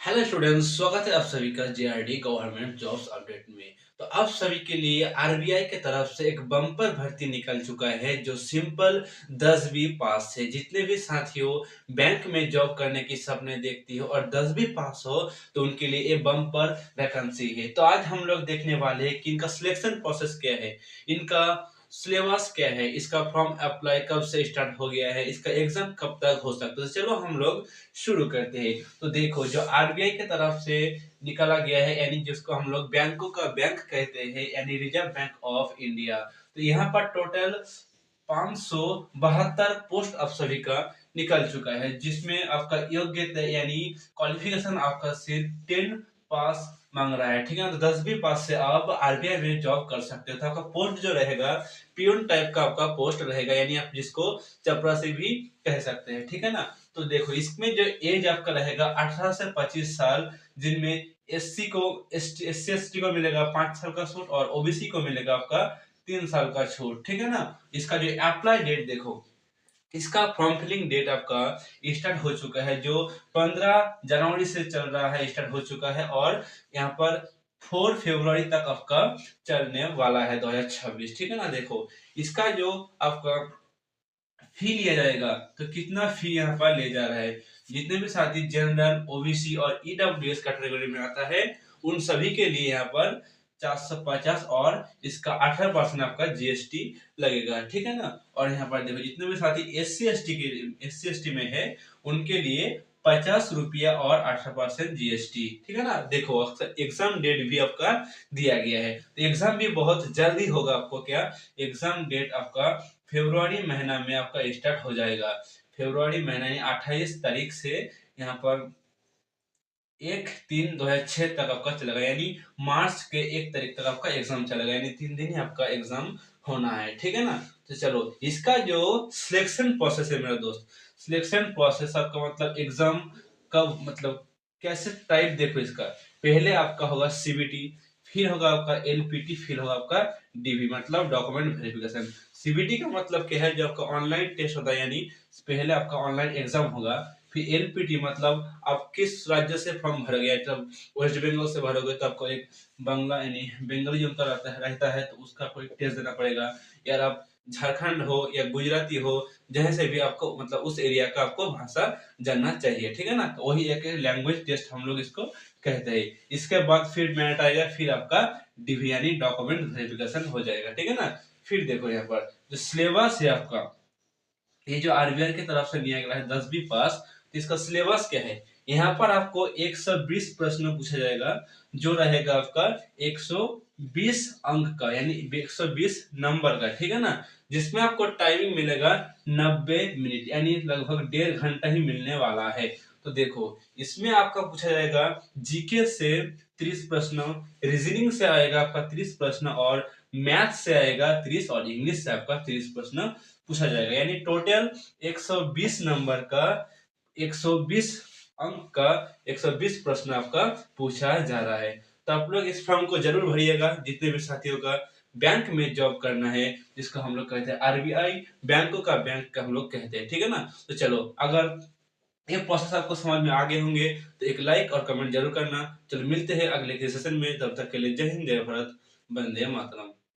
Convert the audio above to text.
Hello students, स्वागत है आप सभी का जेआरडी गवर्नमेंट जॉब्स अपडेट में। तो आप सभी के लिए आरबीआई के तरफ से एक बम्पर भर्ती निकल चुका है जो सिंपल 10वीं पास है। जितने भी साथियों बैंक में जॉब करने की सपने देखती हो और 10वीं पास हो तो उनके लिए ये बम्पर वैकेंसी है। तो आज हम लोग देखने वाले हैं कि इनका सिलेक्शन प्रोसेस क्या है, इनका सिलेबस क्या है, इसका फॉर्म अप्लाई कब से स्टार्ट हो गया है, इसका एग्जाम कब तक हो सकता है। तो चलो हम लोग शुरू करते हैं। तो देखो, जो आरबीआई की तरफ से निकाला गया है, यानी जिसको हम लोग बैंकों का बैंक कहते हैं, यानी रिजर्व बैंक ऑफ इंडिया। तो यहाँ पर टोटल 572 पोस्ट आप सभी का निकल चुका है, जिसमें आपका योग्यता यानी क्वालिफिकेशन आपका सिर्फ 10 पास मांग रहा है। ठीक है ना, तो 10वीं पास से आप आरबीआई में जॉब कर सकते हो। तो आपका पोस्ट जो रहेगा पियून टाइप का आपका पोस्ट रहेगा, यानी आप जिसको चपरासी भी कह सकते हैं। ठीक है ना, तो देखो इसमें जो एज आपका रहेगा 18 से 25 साल, जिनमें एससी को एससी एसटी को मिलेगा 5 साल का छूट और ओबीसी को मिलेगा आपका 3 साल का छूट। ठीक है ना, इसका जो अप्लाई डेट देखो, इसका फॉर्म फिलिंग डेट आपका स्टार्ट हो चुका है, जो 15 जनवरी से चल रहा है, स्टार्ट हो चुका है। और यहाँ पर 4 फरवरी तक आपका चलने वाला है 2026। ठीक है ना, देखो इसका जो आपका फी लिया जाएगा, तो कितना फी यहाँ पर ले जा रहा है। जितने भी साथी जनरल, ओबीसी और ईडब्ल्यूएस कैटेगरी में आता है, उन सभी के लिए यहाँ पर 450 और इसका 18% आपका जीएसटी लगेगा। ठीक है ना, और यहाँ पर देखो जितने भी साथी एससी एस टी में है, उनके लिए 50 रुपया और 18% जीएसटी। ठीक है ना, देखो एग्जाम डेट भी आपका दिया गया है, तो एग्जाम भी बहुत जल्दी होगा। आपको क्या एग्जाम डेट आपका फरवरी महीना में आपका स्टार्ट हो जाएगा। फरवरी महीना यानी 28 तारीख से यहाँ पर 1/3/2006 तक आपका चलेगा, यानी मार्च के 1 तारीख तक आपका एग्जाम चलेगा, यानी 3 दिन ही आपका एग्जाम होना है। ठीक है ना, तो चलो इसका जो सिलेक्शन प्रोसेस है मेरा दोस्त, सिलेक्शन प्रोसेस आपका मतलब एग्जाम का मतलब कैसे टाइप देखो इसका। पहले आपका होगा सीबीटी, फिर होगा आपका एलपीटी, फिर होगा आपका डीवी मतलब डॉक्यूमेंट वेरिफिकेशन। सीबीटी का मतलब क्या है, जो आपका ऑनलाइन टेस्ट होता है, यानी पहले आपका ऑनलाइन एग्जाम होगा। फिर एलपीटी मतलब आप किस राज्य से फॉर्म भर गया, जब वेस्ट बंगाल से भरोगे तो आपको एक बांग्ला यानी बंगाली जो उनका रहता है, तो उसका कोई टेस्ट देना पड़ेगा। यार आप झारखंड हो या गुजराती हो, जहाँ से भी आपको मतलब उस एरिया का आपको भाषा जानना चाहिए। ठीक है ना, तो वही एक लैंग्वेज टेस्ट हम लोग इसको कहते हैं। इसके बाद फिर मेरिट आएगा, फिर आपका डीवी यानी डॉक्यूमेंट वेरिफिकेशन हो जाएगा। ठीक है ना, फिर देखो यहाँ पर जो सिलेबस है आपका, ये जो आरबीआई की तरफ से दिया गया है 10वीं पास, तो इसका सिलेबस क्या है। यहाँ पर आपको 120 प्रश्न पूछा जाएगा, जो रहेगा आपका 120 अंक का, यानी 120 नंबर का। ठीक है ना, जिसमें आपको टाइमिंग मिलेगा 90 मिनट, यानी लगभग 1.5 घंटा ही मिलने वाला है। तो देखो इसमें आपका पूछा जाएगा जीके से 30 प्रश्न, रीजनिंग से आएगा आपका 30 प्रश्न, और मैथ से आएगा 30, और इंग्लिश से आपका 30 प्रश्न पूछा जाएगा, यानी टोटल 120 नंबर का 120 अंक का 120 प्रश्न आपका पूछा जा रहा है। तो आप लोग इस फॉर्म को जरूर भरिएगा, जितने भी साथियों का बैंक में जॉब करना है, जिसको हम लोग कहते हैं आरबीआई, बैंकों का बैंक का हम लोग कहते हैं। ठीक है ना, तो चलो अगर ये प्रोसेस आपको समझ में आ गए होंगे तो एक लाइक और कमेंट जरूर करना। चलो मिलते हैं अगले के सेशन में, तब तक के लिए जय हिंद, जय भारत, वंदे मातरम।